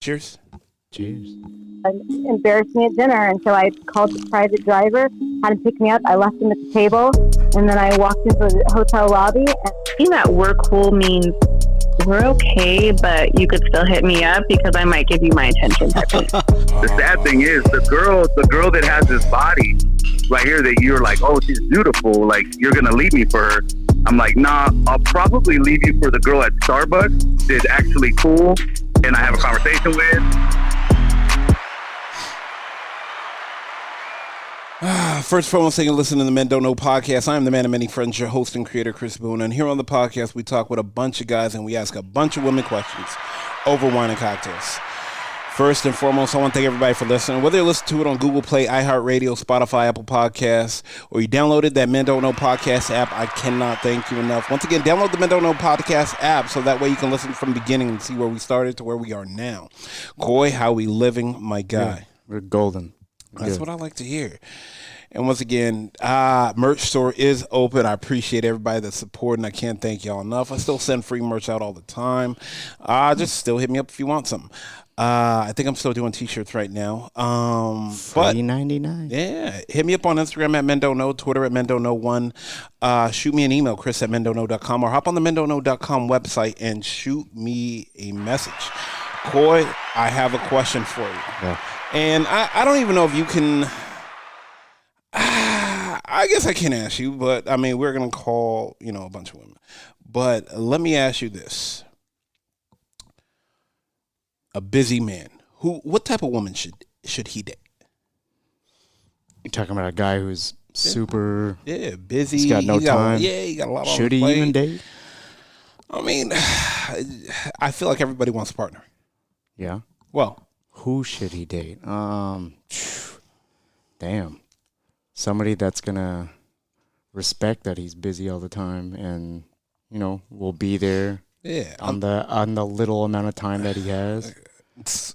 Cheers. Cheers. Embarrassed me at dinner, and so I called the private driver, had him pick me up. I left him at the table, and then I walked into the hotel lobby. And Saying that we're cool means we're okay, but you could still hit me up because I might give you my attention type thing. The sad thing is, the girl that has this body right here that you're like, oh, she's beautiful, like you're gonna leave me for her. I'm like, nah, I'll probably leave you for the girl at Starbucks that's actually cool and I have a conversation with. First and foremost, thank you for listening to the Men Don't Know podcast. I am the man of many friends, your host and creator, Chris Boone. And here on the podcast, we talk with a bunch of guys and we ask a bunch of women questions over wine and cocktails. First and foremost, I want to thank everybody for listening. Whether you listen to it on Google Play, iHeartRadio, Spotify, Apple Podcasts, or you downloaded that Men Don't Know podcast app, I cannot thank you enough. Once again, download the Men Don't Know podcast app so that way you can listen from the beginning and see where we started to where we are now. Coy, how we living, my guy? Yeah, we're golden. That's what I like to hear. And once again, merch store is open. I appreciate everybody that's supporting. I can't thank y'all enough. I still send free merch out all the time. Just still hit me up if you want something. I think I'm still doing t-shirts right now. But $3.99. Yeah, hit me up on Instagram at Men Don't Know, Twitter at Men Don't Know 1. Shoot me an email, Chris at mendontknow.com, or hop on the mendontknow.com website and shoot me a message. Coy, I have a question for you. Yeah. And I don't even know if you can. I guess I can ask you, but I mean, we're going to call, a bunch of women. But let me ask you this. A busy man. What type of woman should he date? You're talking about a guy who's super busy. He's got no time. He got a lot on Should his he plate. even date? I mean, I feel like everybody wants a partner. Yeah. Well, who should he date? Damn. Somebody that's gonna respect that he's busy all the time and, will be there on the little amount of time that he has.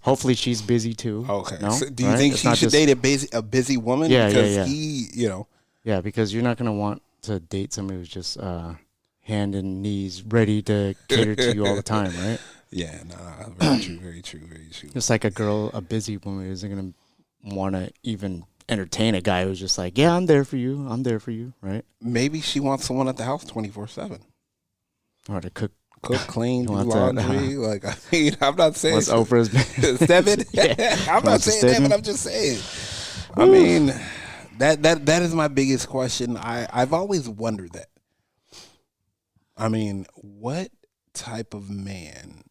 Hopefully she's busy too. Okay. No? So do you think she should date a busy woman? Yeah, because yeah. Yeah, because you're not gonna want to date somebody who's just hand and knees ready to cater to you all the time, right? Yeah, no, very true, very true, very true. Just like a busy woman isn't going to want to even entertain a guy who's just like, yeah, I'm there for you, right? Maybe she wants someone at the house 24/7. Or to cook, clean, do laundry. I'm not saying what's Oprah's Stedman. I'm not saying that, but I'm just saying. I mean, that is my biggest question. I've always wondered that. I mean, what type of man?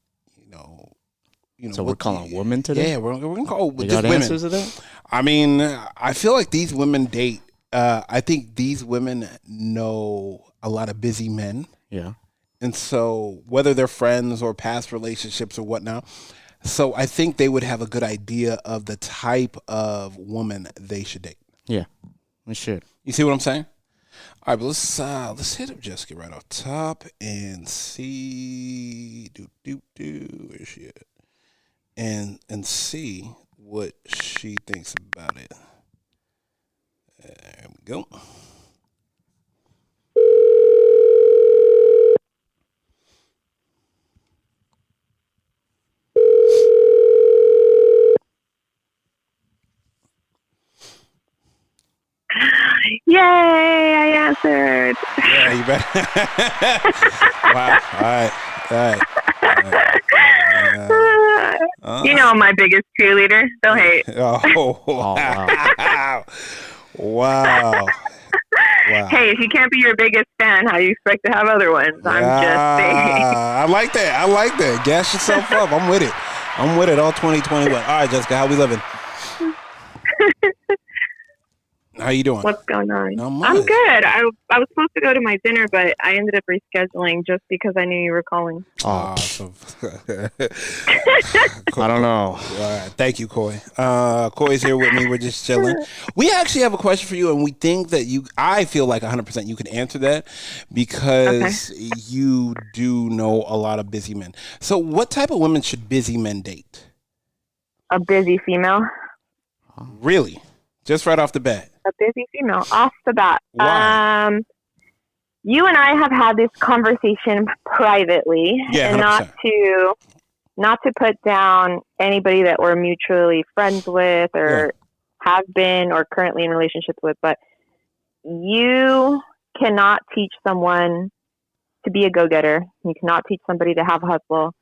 So we're calling women today? Yeah, we're going to call just women. Answers to that? I mean, I feel like these women date. I think these women know a lot of busy men. Yeah. And so whether they're friends or past relationships or whatnot, so I think they would have a good idea of the type of woman they should date. Yeah, we should. You see what I'm saying? All right, but let's hit up Jessica right off top and see where is she at? And see what she thinks about it. There we go. Yay, I answered. Yeah, you bet. Wow. All right. I'm my biggest cheerleader. Don't hate. Oh, wow. Wow. Hey, if you can't be your biggest fan, how do you expect to have other ones? I'm just saying. I like that. Gas yourself up. I'm with it all 2021. All right, Jessica, how we living? How you doing? What's going on? I'm good. I was supposed to go to my dinner, but I ended up rescheduling just because I knew you were calling. Awesome. I don't know. All right. Thank you, Coy. Coy's here with me. We're just chilling. We actually have a question for you, and we think that I feel like 100% you can answer that because you do know a lot of busy men. So what type of women should busy men date? A busy female. Really? Just right off the bat? A busy female off the bat. Why? You and I have had this conversation privately, yeah, and not to not to put down anybody that we're mutually friends with or have been or currently in relationships with, but you cannot teach someone to be a go-getter. You cannot teach somebody to have a hustle.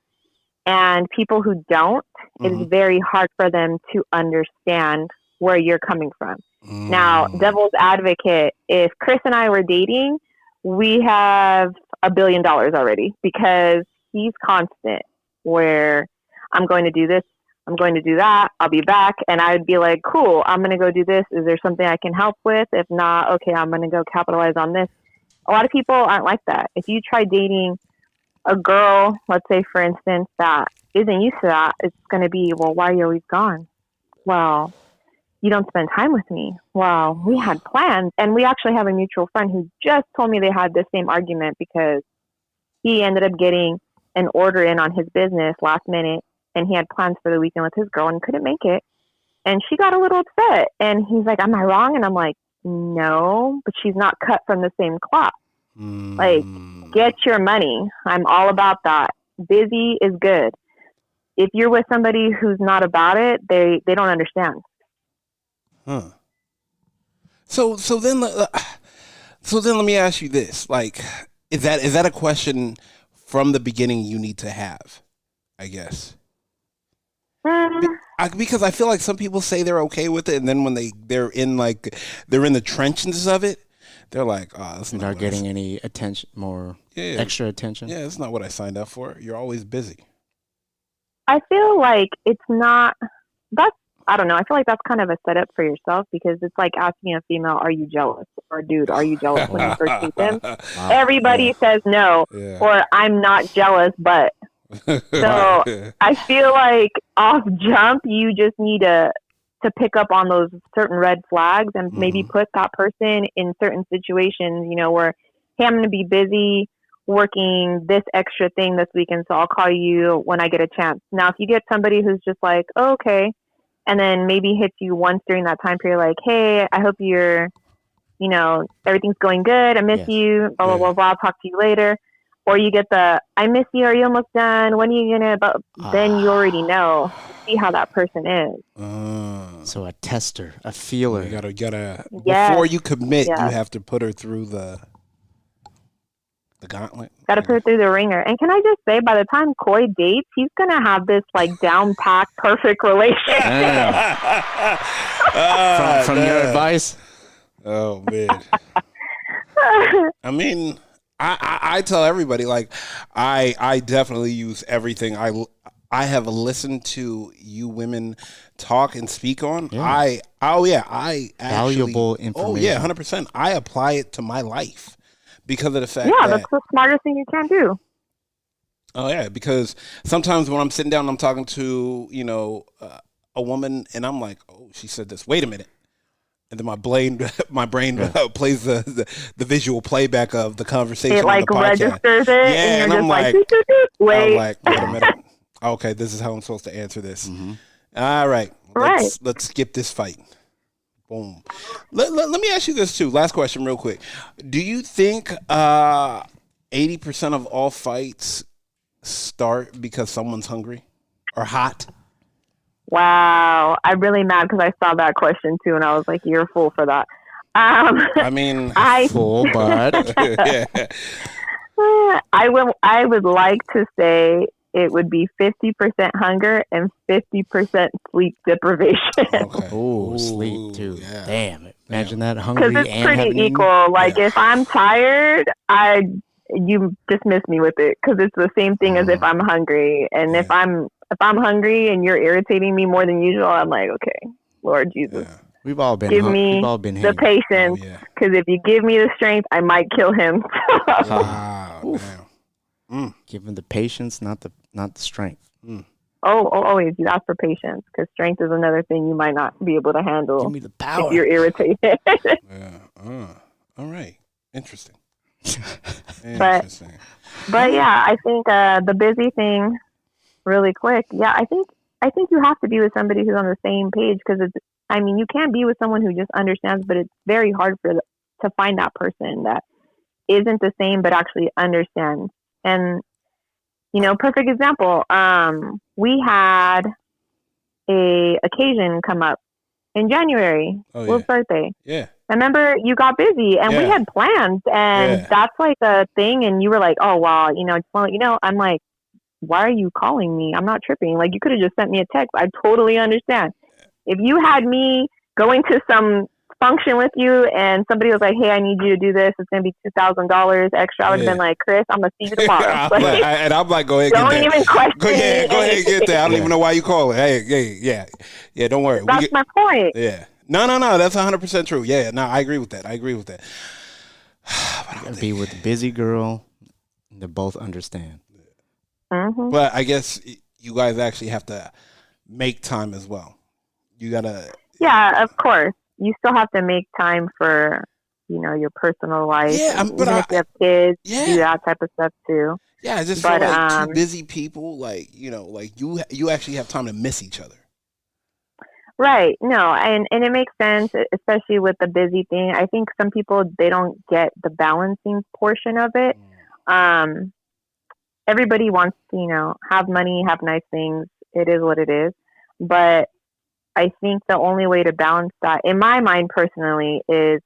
And people who don't, it is very hard for them to understand where you're coming from. Now, devil's advocate, if Chris and I were dating, we have $1 billion already because he's constant where I'm going to do this, I'm going to do that, I'll be back. And I would be like, cool, I'm going to go do this. Is there something I can help with? If not, okay, I'm going to go capitalize on this. A lot of people aren't like that. If you try dating a girl, let's say, for instance, that isn't used to that, it's going to be, well, why are you always gone? Well, you don't spend time with me. Well, we had plans. And we actually have a mutual friend who just told me they had the same argument because he ended up getting an order in on his business last minute, and he had plans for the weekend with his girl and couldn't make it. And she got a little upset. And he's like, am I wrong? And I'm like, no, but she's not cut from the same cloth. Like, get your money. I'm all about that. Busy is good. If you're with somebody who's not about it, they don't understand. Huh. So then let me ask you this: like, is that a question from the beginning you need to have? I guess. Because I feel like some people say they're okay with it, and then when they're in the trenches of it, they're like, "Oh, that's not getting any attention, extra attention." Yeah, it's not what I signed up for. You're always busy. I feel like it's not. I don't know. I feel like that's kind of a setup for yourself because it's like asking a female, "Are you jealous?" or "A dude, are you jealous?" when you first meet them. Wow. Everybody says no, or "I'm not jealous," but. So I feel like off jump, you just need to pick up on those certain red flags and maybe put that person in certain situations, where, hey, I'm going to be busy working this extra thing this weekend, so I'll call you when I get a chance. Now, if you get somebody who's just like, oh, okay, and then maybe hits you once during that time period, like, hey, I hope you're, everything's going good. I miss you, blah, blah, blah, blah. I'll talk to you later. Or you get the, I miss you, are you almost done? When are you going to, then you already know, see how that person is. So a tester, a feeler. You gotta before you commit, you have to put her through the gauntlet. Got to put her through the ringer. And can I just say, by the time Coy dates, he's going to have this down-packed, perfect relationship. From your advice? Oh, man. I mean... I tell everybody, I definitely use everything I have listened to you women talk and speak on. Yeah. I valuable information. Oh yeah, 100%. I apply it to my life because of the fact that that's the smartest thing you can do. Oh yeah, because sometimes when I'm sitting down and I'm talking to a woman and I'm like, oh, she said this. Wait a minute. And then my brain plays the visual playback of the conversation. It on the podcast. Registers it. Yeah, and I'm like, wait. I'm like, wait a minute. Okay, this is how I'm supposed to answer this. Mm-hmm. All right, let's skip this fight. Boom. Let me ask you this too. Last question, real quick. Do you think 80% of all fights start because someone's hungry or hot? Wow, I'm really mad because I saw that question too, and I was like, "You're a fool for that." I mean, fool, but yeah. I would like to say it would be 50% hunger and 50% sleep deprivation. Okay. Oh, sleep too. Yeah. Damn it! Imagine that hungry because it's and pretty equal. If I'm tired, you dismiss me with it because it's the same thing as if I'm hungry, and if I'm hungry and you're irritating me more than usual, I'm like, okay, Lord Jesus. Yeah. We've all been the patience, because if you give me the strength, I might kill him. Wow. Give him the patience, not the strength. Oh, always. You ask for patience, because strength is another thing you might not be able to handle. Give me the power. If you're irritated. Yeah. All right. Interesting. But yeah, I think the busy thing, really quick. Yeah, I think you have to be with somebody who's on the same page, because you can be with someone who just understands, but it's very hard to find that person that isn't the same but actually understands. And Perfect example. We had a occasion come up in January. Will's birthday. Yeah. I remember you got busy and we had plans, and that's like a thing. And you were like, "Oh wow, just want to I'm like, "Why are you calling me? I'm not tripping. Like, you could have just sent me a text. I totally understand. If you had me going to some function with you and somebody was like, "Hey, I need you to do this. It's going to be $2,000 extra." I would have been like, "Chris, I'm going to see you tomorrow." And I'm like, "Go ahead, don't get even question. Go ahead, and get that. I don't even know why you call it. Hey, yeah. Don't worry. That's my point. Yeah. No. That's 100% true. Yeah. No, I agree with that. You gotta be with a busy girl that both understand. Mm-hmm. But I guess you guys actually have to make time as well. You gotta. Yeah, of course. You still have to make time for, your personal life. Yeah, but if you have kids, do that type of stuff too. Yeah, I just feel like two busy people, you actually have time to miss each other. Right. No, and it makes sense, especially with the busy thing. I think some people, they don't get the balancing portion of it. Everybody wants to, have money, have nice things. It is what it is. But I think the only way to balance that, in my mind personally, is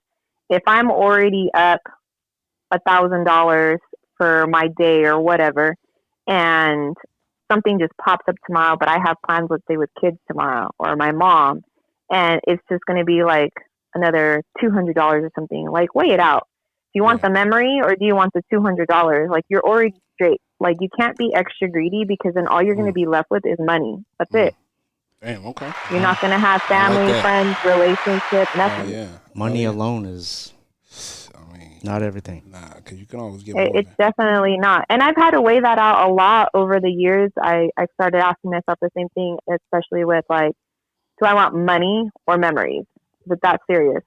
if I'm already up $1,000 for my day or whatever, and something just pops up tomorrow, but I have plans, let's say, with kids tomorrow or my mom, and it's just going to be like another $200 or something. Like, weigh it out. Do you want the memory or do you want the $200? Like, you're already straight. Like, you can't be extra greedy, because then all you're going to be left with is money. That's it. Damn, okay. You're not going to have family, friends, relationship, nothing. Money alone is not everything. Nah, because you can always get more. It's definitely not. And I've had to weigh that out a lot over the years. I started asking myself the same thing, especially with, like, do I want money or memories? Is it that serious?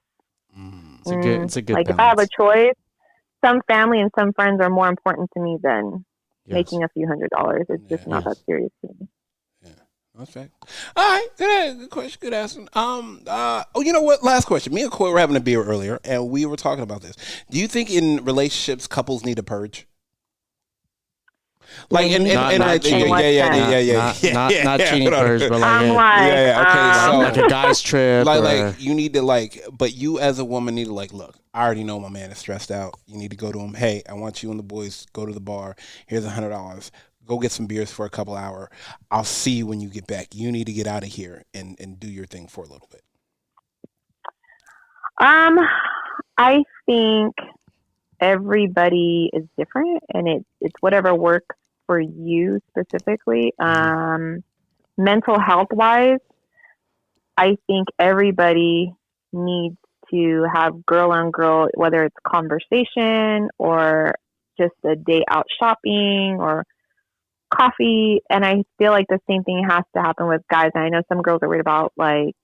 It's a good like, balance. if I have a choice, some family and some friends are more important to me than making a few $100s. It's just not that serious to me. That's fact. All right, good question, good answer. You know what? Last question. Me and Coy were having a beer earlier, and we were talking about this. Do you think in relationships couples need a purge? Like, not cheating purge, but like a guy's trip. Like you need to but you as a woman need to look. I already know my man is stressed out. You need to go to him. Hey, I want you and the boys go to the bar. Here's $100. Go get some beers for a couple hours. I'll see you when you get back. You need to get out of here and do your thing for a little bit. I think everybody is different, and it's whatever works for you specifically. Mental health wise, I think everybody needs to have girl on girl, whether it's conversation or just a day out shopping or coffee. And I feel like the same thing has to happen with guys. And I know some girls are worried about, like,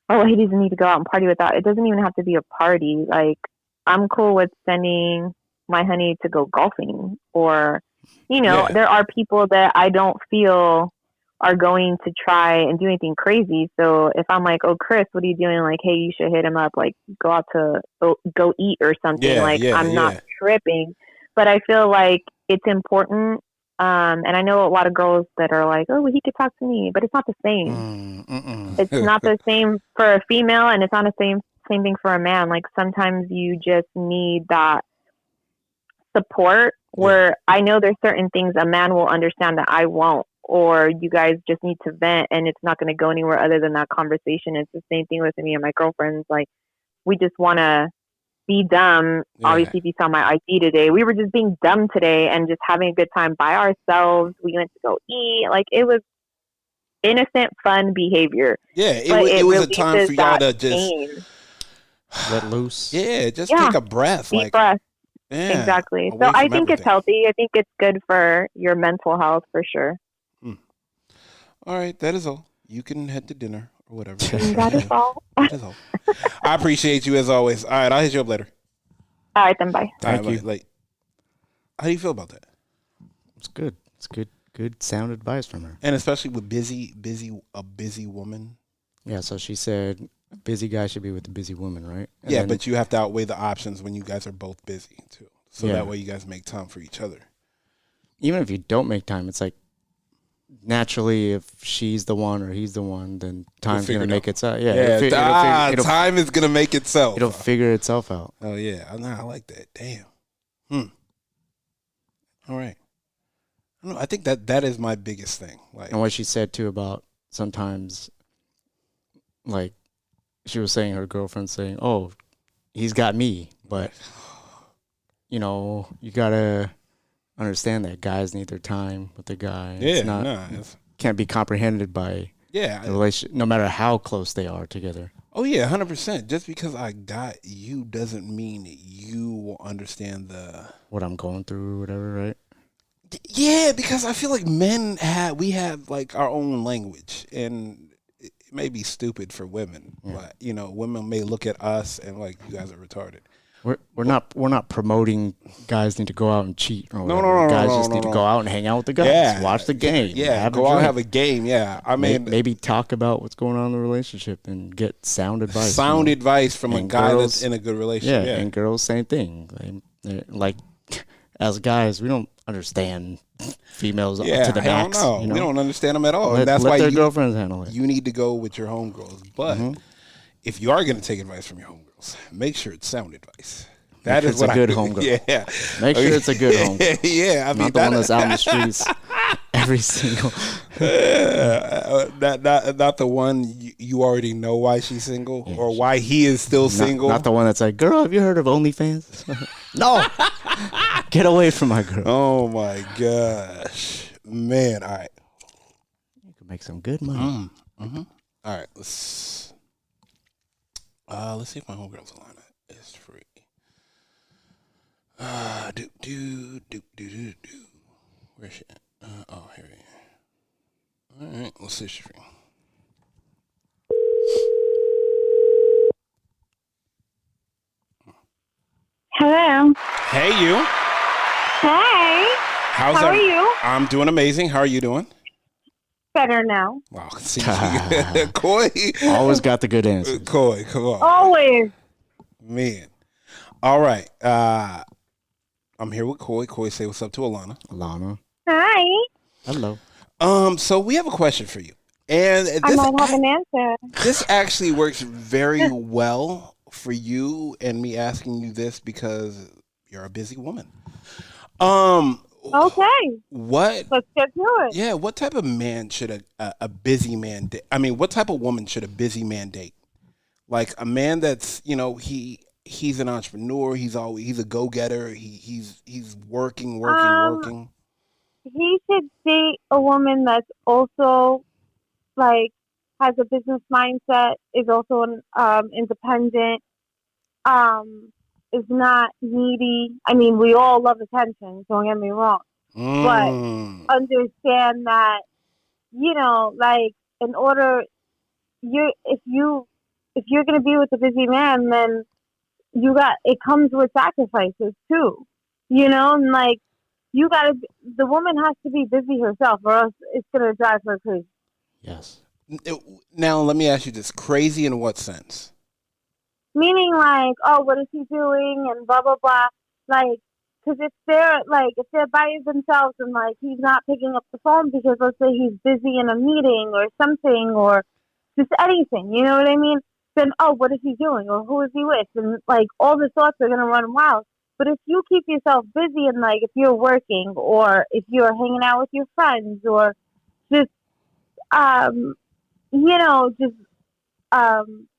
oh, he doesn't need to go out and party without. It doesn't even have to be a party. Like, I'm cool with sending my honey to go golfing, or, there are people that I don't feel are going to try and do anything crazy. So if I'm like, oh, Chris, what are you doing? Like, hey, you should hit him up, like, go out to go eat or something. I'm not tripping. But I feel like it's important. And I know a lot of girls that are like, oh, well, he could talk to me, but it's not the same. It's not the same for a female, and it's not the same thing for a man. Like, sometimes you just need that support where I know there's certain things a man will understand that I won't, or you guys just need to vent and it's not going to go anywhere other than that conversation. It's the same thing with me and my girlfriends. Like, we just want to be dumb. Obviously, if you saw my IG today, we were just being dumb today and just having a good time by ourselves. We went to go eat. Like, it was innocent, fun behavior. Yeah, it was a time for y'all to just let loose. Yeah, just take a breath. Deep breath. Yeah, exactly. So I think it's healthy. I think it's good for your mental health for sure. All right, that is all. You can head to dinner or whatever. That is all. That is all. I appreciate you as always. All right, I'll hit you up later. All right, then bye. Thank you. How do you feel about that? It's good. It's good sound advice from her. And especially with a busy woman. Yeah, so she said a busy guy should be with a busy woman, right? And yeah, but you have to outweigh the options when you guys are both busy too. So that way you guys make time for each other. even if you don't make time, it's like naturally, if she's the one or he's the one, then time's gonna make itself. Yeah, time is gonna make itself. It'll figure itself out. Oh yeah, I like that. Damn. All right. I think that is my biggest thing. Like, and what she said too about sometimes, like, she was saying her girlfriend saying, "Oh, he's got me," but you know, you gotta understand that guys need their time with the guy. Yeah, can't be comprehended by the relationship, no matter how close they are together. Oh yeah, 100%. Just because I got you doesn't mean you will understand what I'm going through or whatever, right? Yeah, because I feel like we have like our own language, and it may be stupid for women, but you know, women may look at us and like, you guys are retarded. We're not promoting guys need to go out and cheat or whatever. No, guys just need to go out and hang out with the guys, watch the game, go out and have a game. Yeah, I mean, maybe talk about what's going on in the relationship and get sound advice. Advice from a guy that's in a good relationship. Yeah, and girls, same thing. Like as guys, we don't understand females to the max. I don't know. You know? We don't understand them at all. Let their girlfriends handle it. You need to go with your homegirls, but if you are going to take advice from your homegirls, make sure it's sound advice. That is what a good homegirl. Yeah, make sure it's a good homegirl. Yeah, I mean, not the one that's out in the streets every single. Not the one you already know why she's single or why he is still single. Not the one that's like, girl, have you heard of OnlyFans? No, get away from my girl. Oh my gosh, man! All right, you can make some good money. All right, let's see if my homegirl's on it. It's free. Where's she at? Oh, here we are. All right, let's see if she's free. Hello. Hey, you. Hey. How are you? I'm doing amazing. How are you doing? Better now. Wow, see, Coy. Always got the good answer. Coy, come on. Always. Man. All right. I'm here with Coy. Coy, say what's up to Alana. Alana. Hi. Hello. So we have a question for you. And I might have an answer. This actually works very well for you and me asking you this because you're a busy woman. Okay. What? Let's get to it. Yeah. What type of man should a busy man date? I mean, what type of woman should a busy man date? Like a man that's, you know, he's an entrepreneur. He's a go-getter. He's working. He should date a woman that's also like has a business mindset, is also independent, is not needy. I mean, we all love attention, don't get me wrong. But understand that, you know, like in order if you're gonna be with a busy man, then it comes with sacrifices too. You know, and like the woman has to be busy herself or else it's gonna drive her crazy. Yes. Now let me ask you this: crazy in what sense? Meaning like, oh, what is he doing and blah blah blah. Like, because if they're by themselves and like he's not picking up the phone because let's say he's busy in a meeting or something or just anything, you know what I mean? Then what is he doing or who is he with? And like all the thoughts are gonna run wild. But if you keep yourself busy and like if you're working or if you're hanging out with your friends or just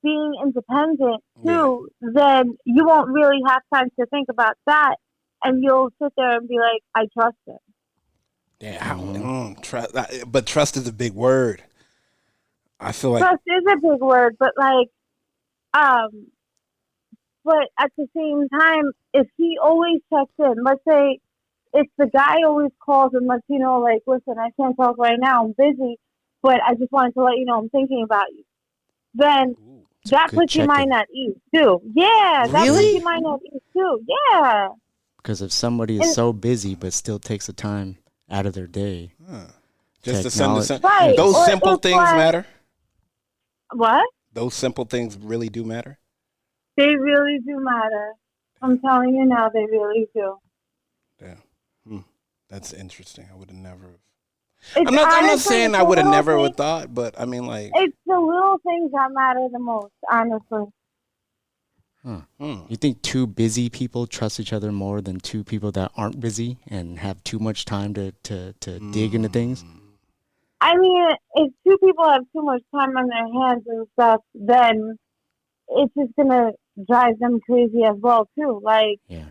being independent too, then you won't really have time to think about that, and you'll sit there and be like, I trust him. Yeah, but trust is a big word. I feel like trust is a big word, but like, but at the same time, if he always checks in, let's say if the guy always calls and lets you know, like, listen, I can't talk right now, I'm busy, but I just wanted to let you know I'm thinking about you. Then that puts your mind at ease too. Yeah, that puts your mind at ease too. Yeah. Because if somebody is so busy but still takes the time out of their day, just to send right. Those simple things matter. What? Those simple things really do matter. They really do matter. I'm telling you now, they really do. Yeah. That's interesting. I would have never. It's I'm not honestly, saying it's I the would have little never things- thought, but I mean, like, It's the little things that matter the most, honestly. You think two busy people trust each other more than two people that aren't busy and have too much time to dig into things? I mean, if two people have too much time on their hands and stuff, then it's just gonna drive them crazy as well too. Like, Yeah.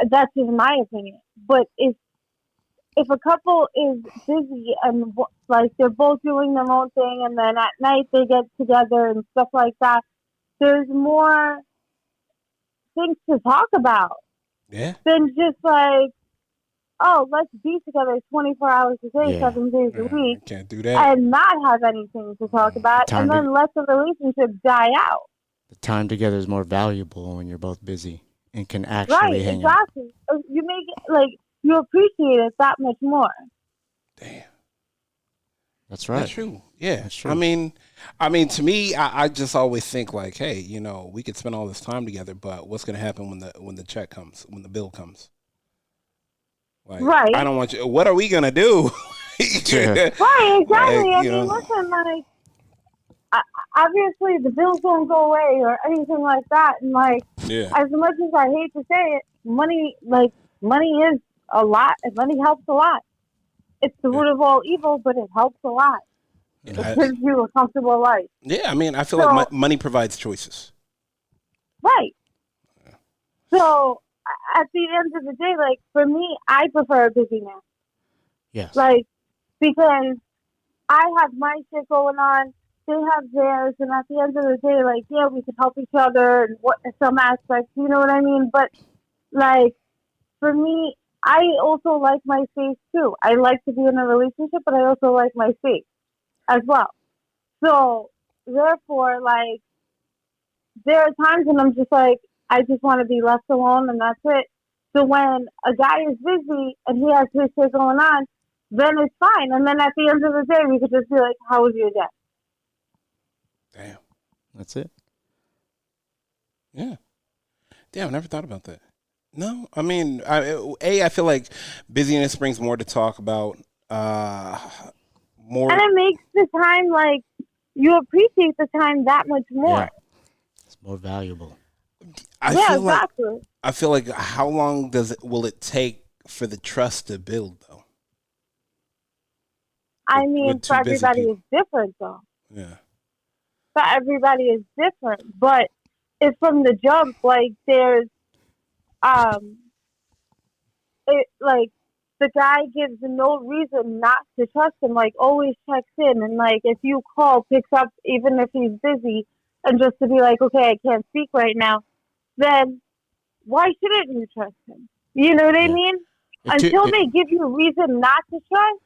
that's just my opinion. But if a couple is busy and like they're both doing their own thing, and then at night they get together and stuff like that, there's more things to talk about than just like, oh, let's be together 24 hours a day, 7 days a week, can't do that, and not have anything to talk about, and then let the relationship die out. The time together is more valuable when you're both busy and can actually hang out. Exactly. You make it like you appreciate it that much more. Damn. That's right. That's true. Yeah. That's true. I mean, to me, I just always think like, hey, we could spend all this time together, but what's going to happen when the check comes, when the bill comes? Like, right. I don't want you. What are we going to do? Right. Exactly. Like, I mean, listen, like, obviously the bills don't go away or anything like that, and like, as much as I hate to say it, money is a lot, and money helps a lot. It's the root of all evil, but it helps a lot. It gives you a comfortable life. Yeah, I mean, I feel like money provides choices. Right. So, at the end of the day, like, for me, I prefer a busy man. Yes. Like, because I have my shit going on, they have theirs, and at the end of the day, like, yeah, we can help each other in some aspects, you know what I mean? But, like, for me, I also like my space too. I like to be in a relationship, but I also like my space as well. So, therefore, like, there are times when I'm just like, I just want to be left alone and that's it. So when a guy is busy and he has his shit going on, then it's fine. And then at the end of the day, we could just be like, how was your day? Damn. That's it. Yeah. Damn, I never thought about that. No, I mean, I feel like busyness brings more to talk about, more. And it makes the time, like, you appreciate the time that much more. Yeah. It's more valuable. Exactly. I feel like how long will it take for the trust to build, though? I mean, for everybody is different, though. Yeah. For everybody is different. But if from the jump, like, there's, like, the guy gives no reason not to trust him, like, always checks in, and, like, if you call, picks up, even if he's busy, and just to be like, okay, I can't speak right now, then why shouldn't you trust him? You know what I mean? Until they give you a reason not to trust,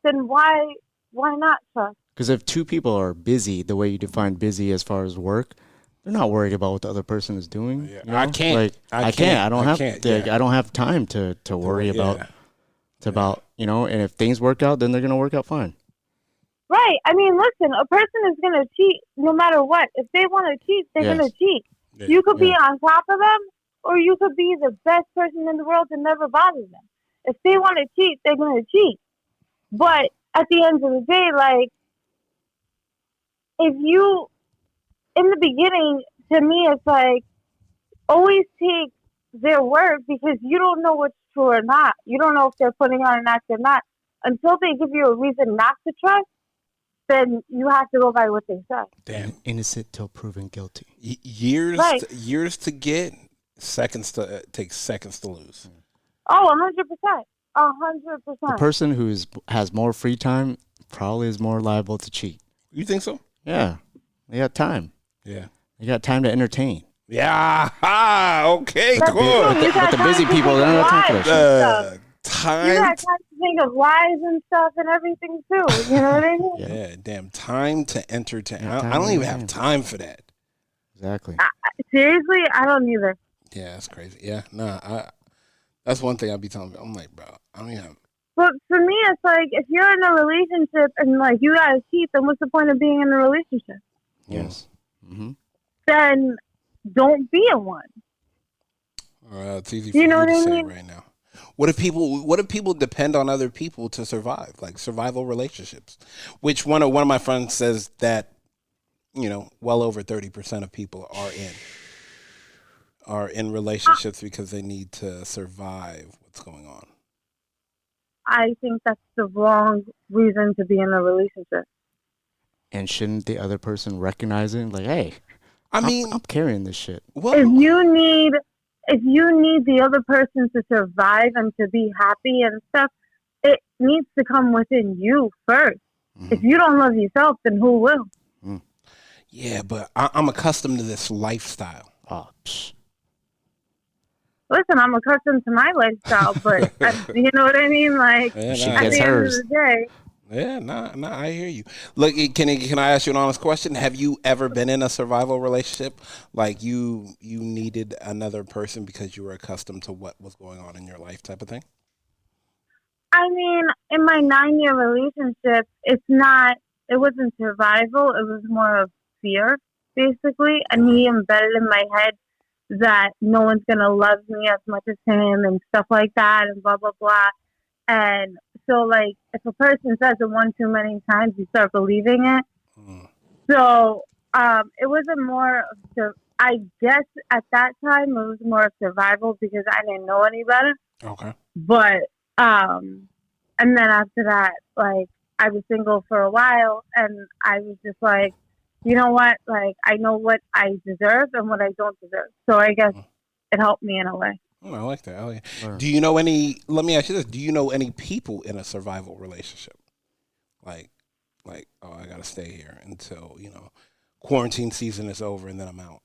then why not trust? Because if two people are busy, the way you define busy as far as work, they're not worried about what the other person is doing. Yeah. You know? I can't. Like, I can't. I don't have. I don't have time to worry about. About, and if things work out, then they're gonna work out fine. Right. I mean, listen, a person is gonna cheat no matter what. If they want to cheat, they're gonna cheat. Yeah. You could be on top of them, or you could be the best person in the world and never bother them. If they want to cheat, they're gonna cheat. But at the end of the day, like, if you, in the beginning, to me, it's like, always take their word, because you don't know what's true or not. You don't know if they're putting on an act or not. Until they give you a reason not to trust, then you have to go by what they say. Damn. Innocent till proven guilty. Years to get, takes seconds to lose. Oh, 100%. 100%. The person who has more free time probably is more liable to cheat. You think so? Yeah. They got time. Yeah. They got time to entertain. Yeah. Okay. But the busy people, they don't have time for that shit. Time. You got time to think of lies and stuff and everything too. You know what I mean? Yeah. Damn. Time to entertain. I don't even have time for that. Exactly. Seriously, I don't either. Yeah, that's crazy. Yeah. Nah. That's one thing I'd be telling them. I'm like, bro, I don't even have. But for me, it's like, if you're in a relationship and like you guys cheat, then what's the point of being in a relationship? Yes. Mm-hmm. Then don't be in one. It's easy for you to say right now. What if people depend on other people to survive, like survival relationships? Which one of my friends says that, well over 30% of people are in relationships because they need to survive what's going on. I think that's the wrong reason to be in a relationship. And shouldn't the other person recognize it? Like, hey, I'm carrying this shit. Well, if you need the other person to survive and to be happy and stuff, it needs to come within you first. Mm-hmm. If you don't love yourself, then who will? Mm. Yeah, but I'm accustomed to this lifestyle. Oh, psh. Listen, I'm accustomed to my lifestyle, but you know what I mean? Like, she at gets the hers. end of the day. Yeah, nah, I hear you. Look, can I ask you an honest question? Have you ever been in a survival relationship? Like you needed another person because you were accustomed to what was going on in your life type of thing? I mean, in my 9-year relationship, it wasn't survival. It was more of fear, basically. And he embedded in my head that no one's going to love me as much as him and stuff like that and blah, blah, blah. And so, like, if a person says it one too many times, you start believing it. Mm. So, it wasn't more of, I guess at that time, it was more of survival because I didn't know any better. Okay. But, and then after that, like, I was single for a while and I was just like, you know what? Like, I know what I deserve and what I don't deserve. So I guess it helped me in a way. Oh, I like that. Do you know any? Let me ask you this: do you know any people in a survival relationship? Like, oh, I gotta stay here until quarantine season is over and then I'm out.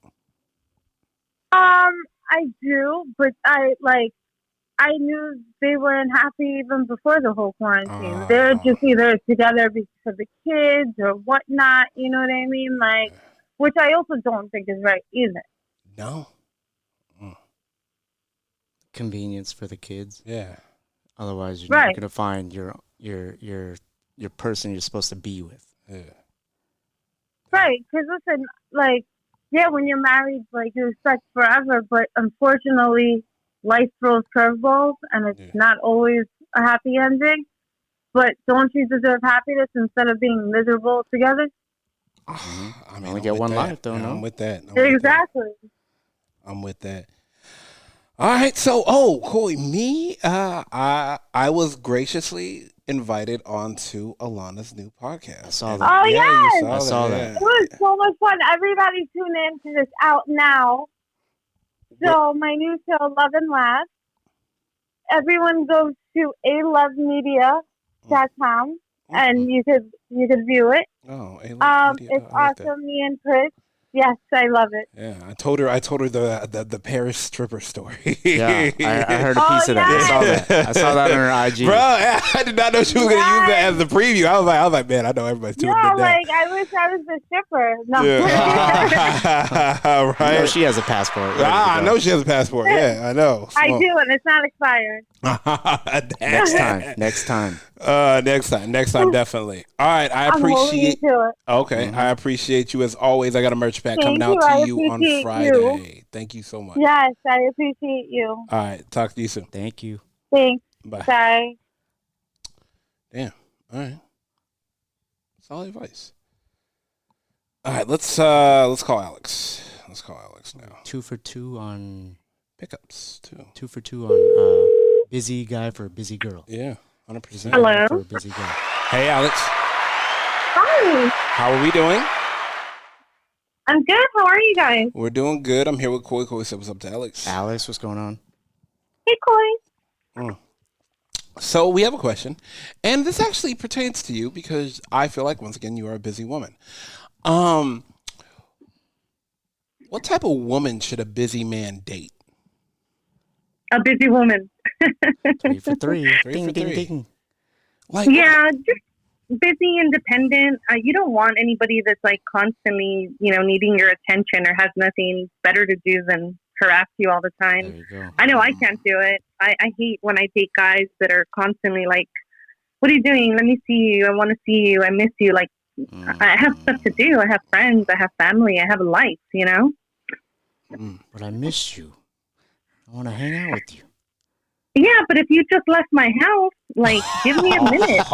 I do, but I knew they weren't happy even before the whole quarantine. They're just either together because of the kids or whatnot. You know what I mean? Like, which I also don't think is right either. No. Convenience for the kids. Yeah. Otherwise, you're not gonna find your person you're supposed to be with. Yeah. Right. Because listen, like, yeah, when you're married, like, you expect forever, but unfortunately, life throws curveballs, and it's not always a happy ending. But don't you deserve happiness instead of being miserable together? I mean, only get one life, though. No, I'm with that. Exactly. I'm with that. All right, so Corey, me, I was graciously invited onto Alana's new podcast. I saw that. Oh yes, I saw that. It was so much fun. Everybody tune in to this out now. So my new show, Love and Laugh. Everyone goes to alovemedia.com and you could view it. Oh, it's awesome. Me and Chris. Yes, I love it. Yeah, I told her the Paris stripper story. Yeah, I heard a piece of that. I saw that on her IG. Bro, I did not know she was going to use that as the preview. I was like, man, I know everybody's doing that. Like, I wish I was the stripper. No. Yeah. Right. No, she has a passport. I know she has a passport. Yeah, I know. I do, and it's not expired. Next time, definitely. All right, I appreciate. Okay, I appreciate you as always. I got a merch pack coming out to you on Friday. Thank you so much. Yes, I appreciate you. All right, talk to you soon. Thank you. Thanks. Bye. Bye. Damn. All right. Solid advice. All right, let's call Alex. Let's call Alex now. 2 for 2 on pickups too. 2 for 2 on busy guy for a busy girl. Yeah, 100%. Hello. For a busy guy. Hey, Alex. Hi. How are we doing? I'm good. How are you guys? We're doing good. I'm here with Koi. Koi said what's up to Alex. Alex, what's going on? Hey, Koi. So we have a question, and this actually pertains to you because I feel like, once again, you are a busy woman. What type of woman should a busy man date? A busy woman. 3 for 3. Ding, ding, ding. Like, yeah, just busy, independent. You don't want anybody that's like constantly, needing your attention or has nothing better to do than harass you all the time. There you go. I know I can't do it. I hate when I date guys that are constantly like, what are you doing? Let me see you. I want to see you. I miss you. Like, I have stuff to do. I have friends. I have family. I have a life, But I miss you. I want to hang out with you. Yeah, but if you just left my house, like, give me a minute.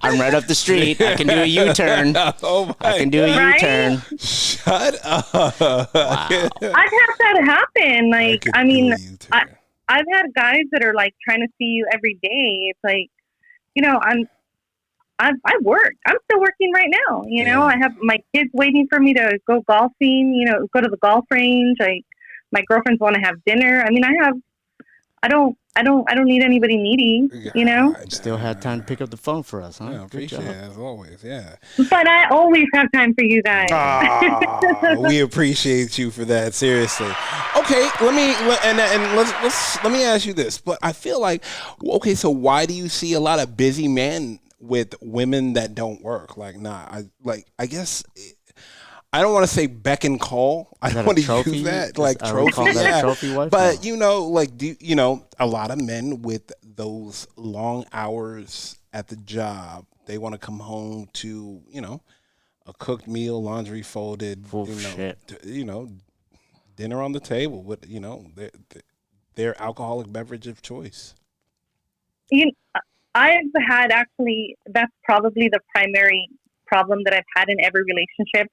I'm right up the street. I can do a U-turn. Oh I can do a U-turn. Shut up. Wow. I've had that happen. Like, I mean, I've had guys that are like trying to see you every day. It's like, you know, I work. I'm still working right now. You know, I have my kids waiting for me to go golfing. You know, go to the golf range. Like, my girlfriends want to have dinner. I mean, I don't need anybody needy, you know? You still had time to pick up the phone for us, huh? Yeah, appreciate it, as always, yeah. But I always have time for you guys. We appreciate you for that, seriously. Okay, let me ask you this. But I feel like, okay, so why do you see a lot of busy men with women that don't work? Like, I guess... I don't want to say beck and call. I don't want to use that like trophy. Yeah. Trophy wife? But you know, like a lot of men with those long hours at the job, they want to come home to, a cooked meal, laundry folded, dinner on the table with, their alcoholic beverage of choice. I've had that's probably the primary problem that I've had in every relationship.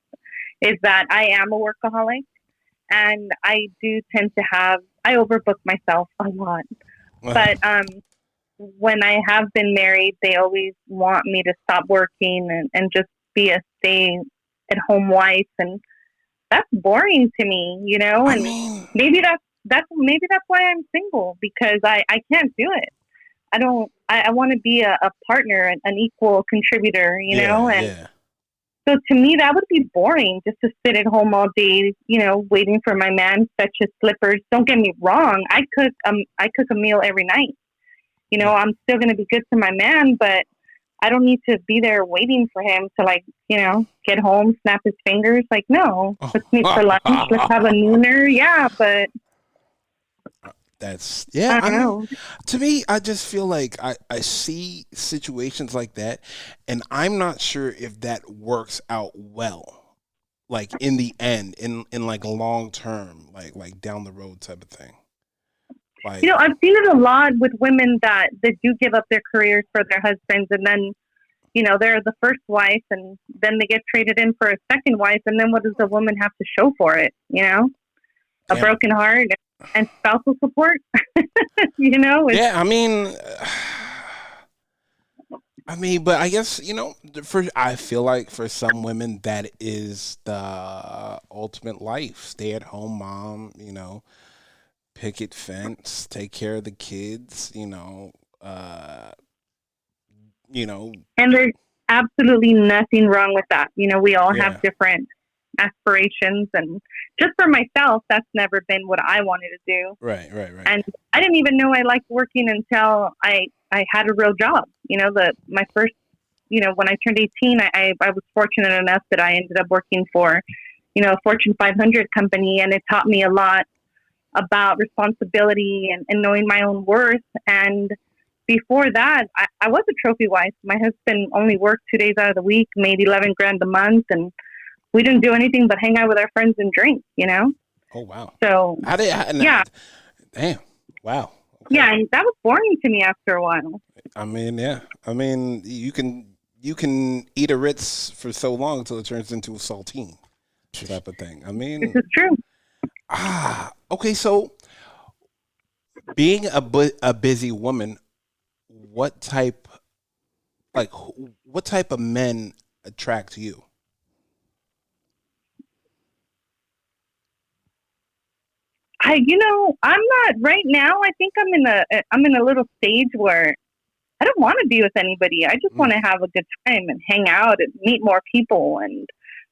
Is that I am a workaholic, and I do tend to I overbook myself a lot. But when I have been married, they always want me to stop working and just be a stay-at-home wife, and that's boring to me, you know. And maybe that's why I'm single, because I can't do it. I want to be a partner, an equal contributor, you know, and. Yeah. So to me, that would be boring, just to sit at home all day, waiting for my man to fetch his slippers. Don't get me wrong. I cook a meal every night. I'm still going to be good to my man, but I don't need to be there waiting for him to get home, snap his fingers. Like, no, let's meet for lunch. Let's have a nooner. Yeah, but. That's I don't know. To me, I just feel like I see situations like that, and I'm not sure if that works out well, like in the end, in like a long term, like down the road type of thing. Like, I've seen it a lot with women that do give up their careers for their husbands, and then they're the first wife, and then they get traded in for a second wife, and then what does the woman have to show for it? A broken heart. And spousal support, Yeah, but I guess I feel like for some women that is the ultimate life: stay at home mom, picket fence, take care of the kids, And there's absolutely nothing wrong with that. We all have different aspirations, and just for myself, that's never been what I wanted to do. Right. And I didn't even know I liked working until I had a real job. My first, when I turned 18, I was fortunate enough that I ended up working for, a Fortune 500 company, and it taught me a lot about responsibility and knowing my own worth. And before that, I was a trophy wife. My husband only worked 2 days out of the week, made $11,000 a month, and we didn't do anything but hang out with our friends and drink, Oh, wow. So, yeah. Damn. Wow. Okay. Yeah, and that was boring to me after a while. You can eat a Ritz for so long until it turns into a saltine type of thing. This is true. Okay, so being a busy woman, what type of men attract you? I'm not right now. I think I'm in a little stage where I don't want to be with anybody. I just want to have a good time and hang out and meet more people and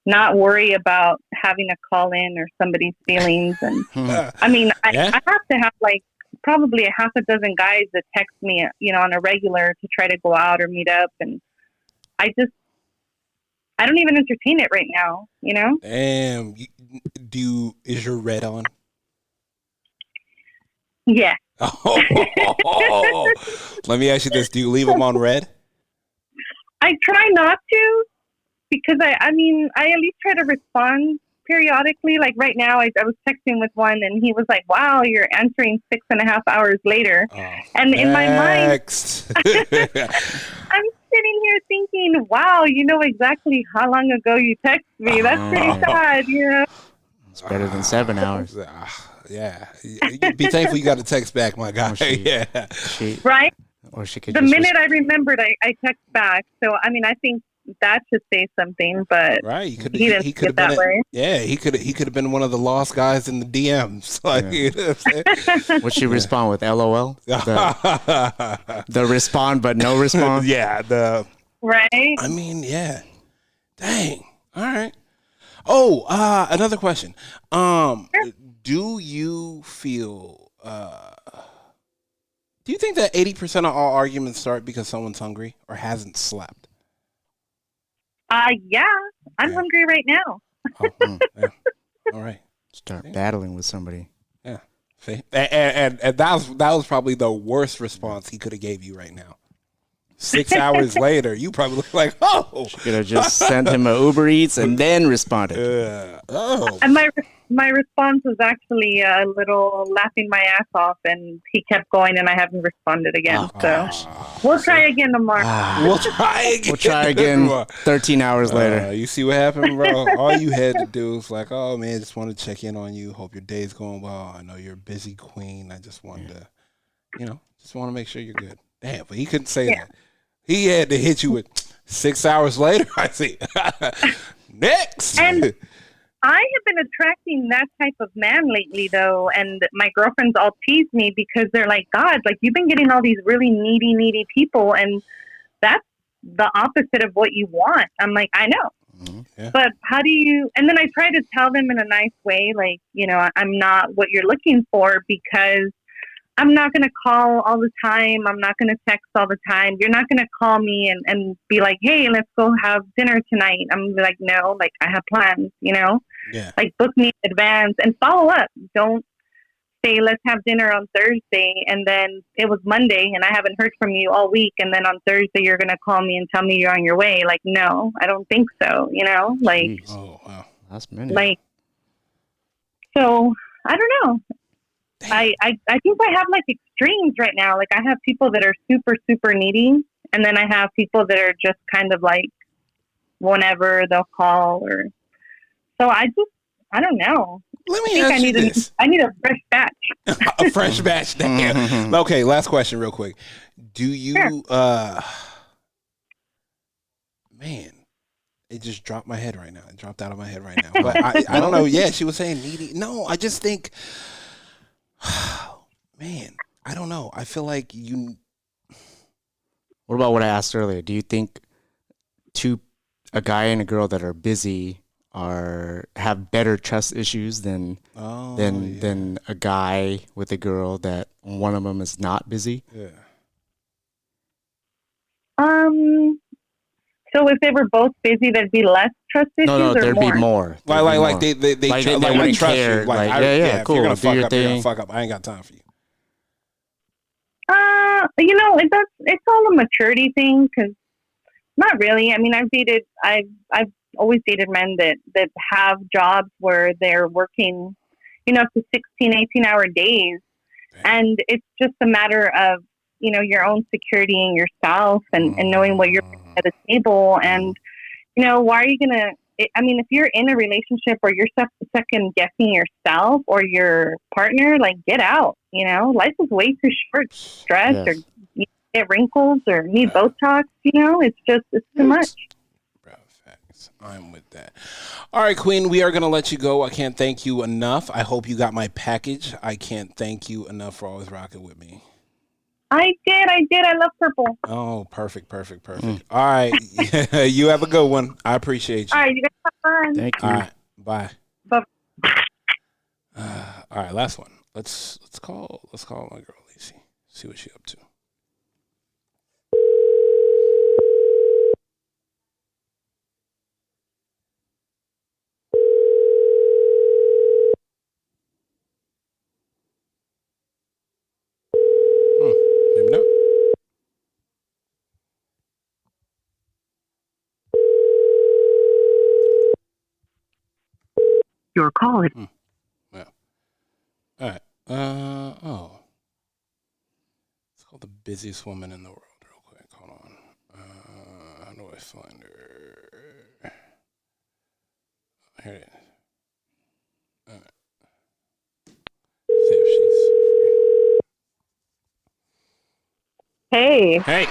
not worry about having to call in or somebody's feelings. And I have to have probably a half a dozen guys that text me, on a regular to try to go out or meet up. And I don't even entertain it right now, Damn. Is your red on? Yeah. Let me ask you this. Do you leave them on red? I try not to, because I at least try to respond periodically. Like right now, I was texting with one, and he was like, "Wow, you're answering 6.5 hours later." And in my mind, I'm sitting here thinking, "Wow, you know exactly how long ago you texted me. That's pretty sad, you know." It's better than 7 hours. Yeah, be thankful you got a text back, my guy. Right. Or she could. The minute I remembered, I text back. So I mean, I think that should say something. But right, he didn't get that way. Yeah, he could have been one of the lost guys in the DMs. Like, you know what I'm saying? Would she respond with LOL? The respond but no response. Yeah, right. I mean, yeah. Dang. All right. Oh, another question. Do you feel? Do you think that 80% of all arguments start because someone's hungry or hasn't slept? Yeah. I'm hungry right now. Yeah. All right. Start battling with somebody. Yeah. See? And that was probably the worst response he could have gave you right now. 6 hours later, you probably look like, oh. She could have just sent him a Uber Eats and then responded. And my response was actually a little laughing my ass off, and he kept going, and I haven't responded again. We'll try again tomorrow. We'll try again 13 hours later. You see what happened, bro? All you had to do was like, oh, man, just want to check in on you. Hope your day's going well. I know you're a busy queen. I just wanted to, just want to make sure you're good. Damn, but he couldn't say that. He had to hit you with 6 hours later. I see. Next. And I have been attracting that type of man lately, though, and my girlfriends all tease me because they're like, God, like you've been getting all these really needy people, and that's the opposite of what you want. I'm like, I know. Mm-hmm. Yeah. But how do you, and then I try to tell them in a nice way, like, I'm not what you're looking for, because I'm not going to call all the time. I'm not going to text all the time. You're not going to call me and be like, hey, let's go have dinner tonight. I'm like, no, like I have plans, Yeah. Like book me in advance and follow up. Don't say, let's have dinner on Thursday. And then it was Monday and I haven't heard from you all week. And then on Thursday, you're going to call me and tell me you're on your way. Like, no, I don't think so. Like, jeez. Oh, wow. That's many. Like, so I don't know. I think I have like extremes right now. Like I have people that are super, super needy. And then I have people that are just kind of like whenever they'll call or, so I don't know. Let me ask you this. I need a fresh batch. A fresh batch. Damn. Okay. Last question real quick. Do you, man, it just dropped my head right now. It dropped out of my head right now. But I don't know. Yeah. She was saying needy. No, I just think, man, I don't know. I feel like you. What about what I asked earlier? Do you think a guy and a girl that are busy have better trust issues than a guy with a girl that one of them is not busy? Yeah. So if they were both busy, there'd be less trust issues. No, there'd be more. Like they wouldn't trust care. You. Like, yeah, cool. If you're gonna fuck up, you're gonna fuck up. I ain't got time for you. It's all a maturity thing, because not really. I mean, I've always dated men that have jobs where they're working, up to 16, 18-hour days. And it's just a matter of, your own security in yourself and knowing what you're at the table. And, why are you going to, if you're in a relationship where you're second guessing yourself or your partner, like get out, life is way too short. Stress or you get wrinkles or need Botox, it's too much. I'm with that. All right, Queen, we are going to let you go. I can't thank you enough. I hope you got my package. I can't thank you enough for always rocking with me. I did. I love purple. Oh, perfect. All right. You have a good one. I appreciate you. All right, you guys have fun. Thank you. All right, bye. Bye. All right, last one. Let's call my girl Lacey. See what she's up to. Maybe not. your call is. Yeah. All right. It's called The Busiest Woman in the World. Real quick. Hold on. How do I find her? Here it is. All right. See if she's free. Hey. Hey.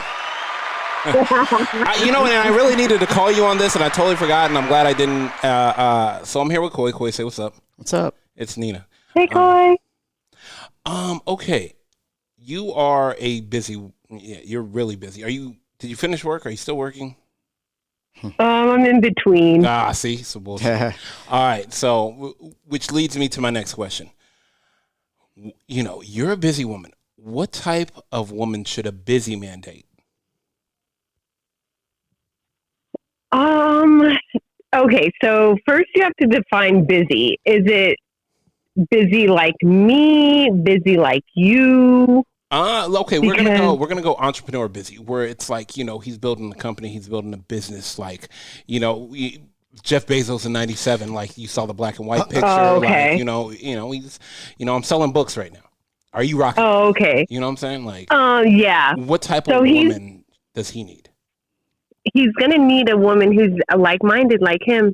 You know, and I really needed to call you on this, and I totally forgot, and I'm glad I didn't. So I'm here with Koi. Koi, say what's up. What's up? It's Nina. Hey, Koi. Okay. You are a busy. Yeah, you're really busy. Did you finish work? Are you still working? I'm in between. See, so bullshit. All right. So, which leads me to my next question. You know, you're a busy woman. What type of woman should a busy man date? Okay, so first you have to define busy. Is it busy like me? Busy like you? Okay, we're gonna go entrepreneur busy, where it's like, you know, he's building a company, he's building a business, like, you know, Jeff Bezos in '97, like you saw the black and white picture, okay. like, you know, he's, you know, I'm selling books right now. Are you rocking? Oh, okay. You know what I'm saying? Like, yeah. What type of woman does he need? He's gonna need a woman who's like-minded like him,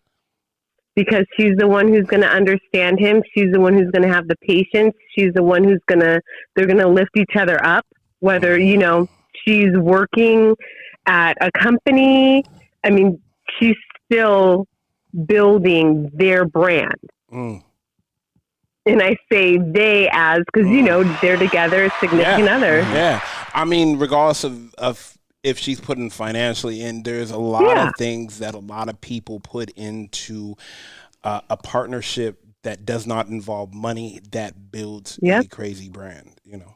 because she's the one who's gonna understand him. She's the one who's gonna have the patience. She's the one they're gonna lift each other up. Whether, you know, she's working at a company, I mean, she's still building their brand. And I say they as, because, you know, they're together as significant others. Yeah. I mean, regardless of if she's putting financially in, there's a lot of things that a lot of people put into a partnership that does not involve money that builds a crazy brand, you know.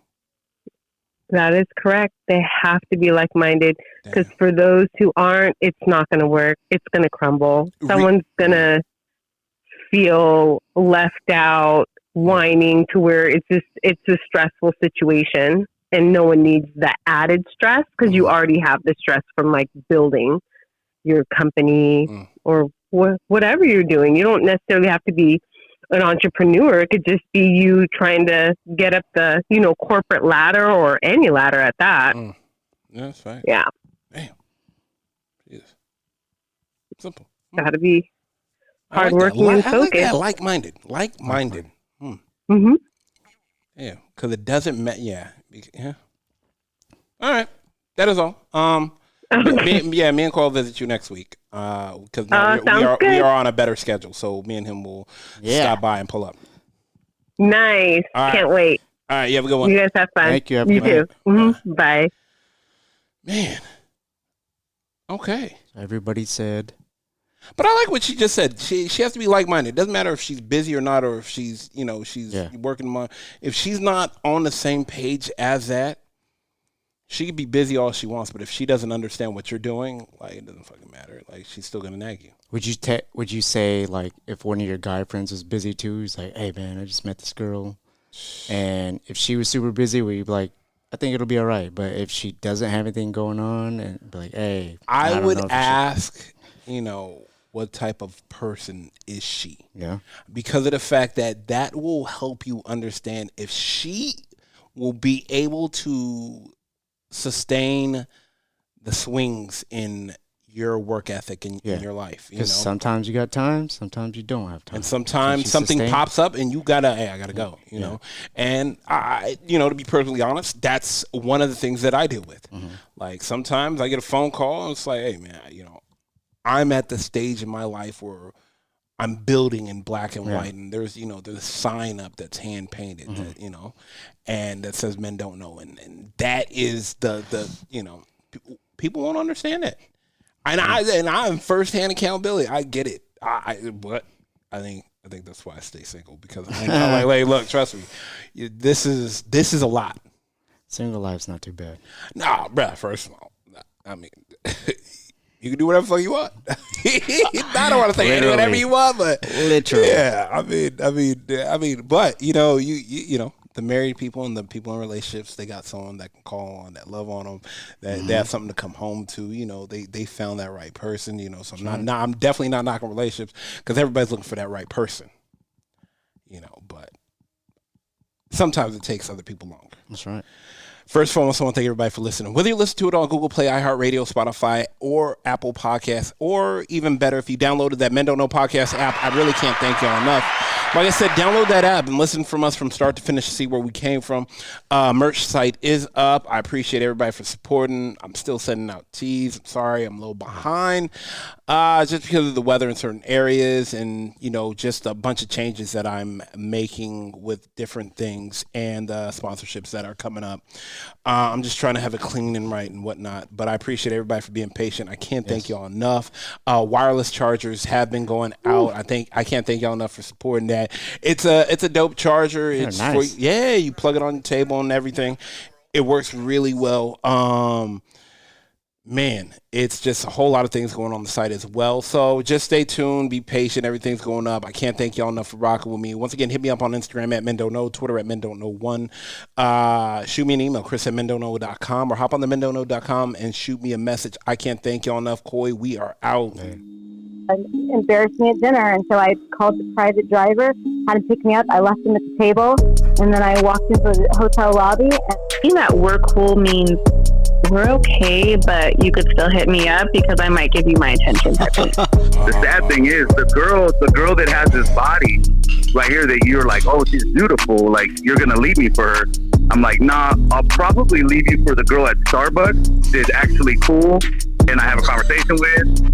That is correct. They have to be like-minded, because for those who aren't, it's not going to work. It's going to crumble. Someone's going to feel left out, whining, to where it's a stressful situation. And no one needs that added stress, because you already have the stress from like building your company or whatever you're doing. You don't necessarily have to be an entrepreneur. It could just be you trying to get up the, you know, corporate ladder, or any ladder at that. Yeah, that's right. Yeah. Damn. Jeez. Simple. Got to be hardworking and focused. Yeah, like-minded. Like-minded. Yeah, because it doesn't matter. Yeah. All right. That is all. Me and Cole visit you next week. Because we are on a better schedule. So me and him will stop by and pull up. Nice. Right. Can't wait. All right. You have a good one. You guys have fun. Thank you. You too. Bye. Man. Okay. Everybody said. But I like what she just said. She has to be like-minded. It doesn't matter if she's busy or not, or if she's, you know, working on. If she's not on the same page as that, she could be busy all she wants. But if she doesn't understand what you're doing, like, it doesn't fucking matter. Like, she's still gonna nag you. Would you say, like, if one of your guy friends was busy too, he's like, hey man, I just met this girl, and if she was super busy, would you be like, I think it'll be all right? But if she doesn't have anything going on, and be like, hey, I would ask, you know, what type of person is she? Yeah. Because of the fact that will help you understand if she will be able to sustain the swings in your work ethic in your life. You know? Sometimes you got time, sometimes you don't have time. And sometimes something pops up and I gotta go, you know? And to be perfectly honest, that's one of the things that I deal with. Like, sometimes I get a phone call and it's like, hey man, you know, I'm at the stage in my life where I'm building in black and white, and there's a sign up that's hand painted, that, you know, and that says men don't know, and that is the people won't understand it, and I'm firsthand accountability. I get it, but I think that's why I stay single, because I'm like, look, trust me, this is a lot. Single life's not too bad. Nah, bruh. First of all, I mean. You can do whatever the fuck you want. I don't want to say whatever you want, but literally, yeah. I mean, but you know, the married people and the people in relationships, they got someone that can call on, that love on them, that they have something to come home to. You know, they found that right person. You know, so I'm definitely not knocking relationships, because everybody's looking for that right person. but sometimes it takes other people longer. That's right. First of all, I want to thank everybody for listening. Whether you listen to it on Google Play, iHeartRadio, Spotify, or Apple Podcasts, or even better, if you downloaded that Men Don't Know Podcast app, I really can't thank y'all enough. Like I said, download that app and listen from us from start to finish to see where we came from. Merch site is up. I appreciate everybody for supporting. I'm still sending out teas. I'm sorry, I'm a little behind. Just because of the weather in certain areas and, just a bunch of changes that I'm making with different things and sponsorships that are coming up. I'm just trying to have it clean and right and whatnot. But I appreciate everybody for being patient. I can't thank y'all enough. Wireless chargers have been going out. I can't thank y'all enough for supporting that. It's a dope charger. It's nice. You plug it on your table and everything. It works really well. Man, it's just a whole lot of things going on the site as well. So just stay tuned, be patient. Everything's going up. I can't thank y'all enough for rocking with me. Once again, hit me up on Instagram at MenDon'tKnow, Twitter at MenDon'tKnow1. Shoot me an email, chris@MenDon'tKnow.com, or hop on the MenDon'tKnow.com and shoot me a message. I can't thank y'all enough. Coy, we are out. Embarrassed me at dinner, and so I called the private driver, had him pick me up. I left him at the table, and then I walked into the hotel lobby. And being that we're cool means we're okay, but you could still hit me up because I might give you my attention. The sad thing is, the girl that has this body right here that you're like, oh, she's beautiful, like you're gonna leave me for her. I'm like, nah, I'll probably leave you for the girl at Starbucks that's actually cool and I have a conversation with.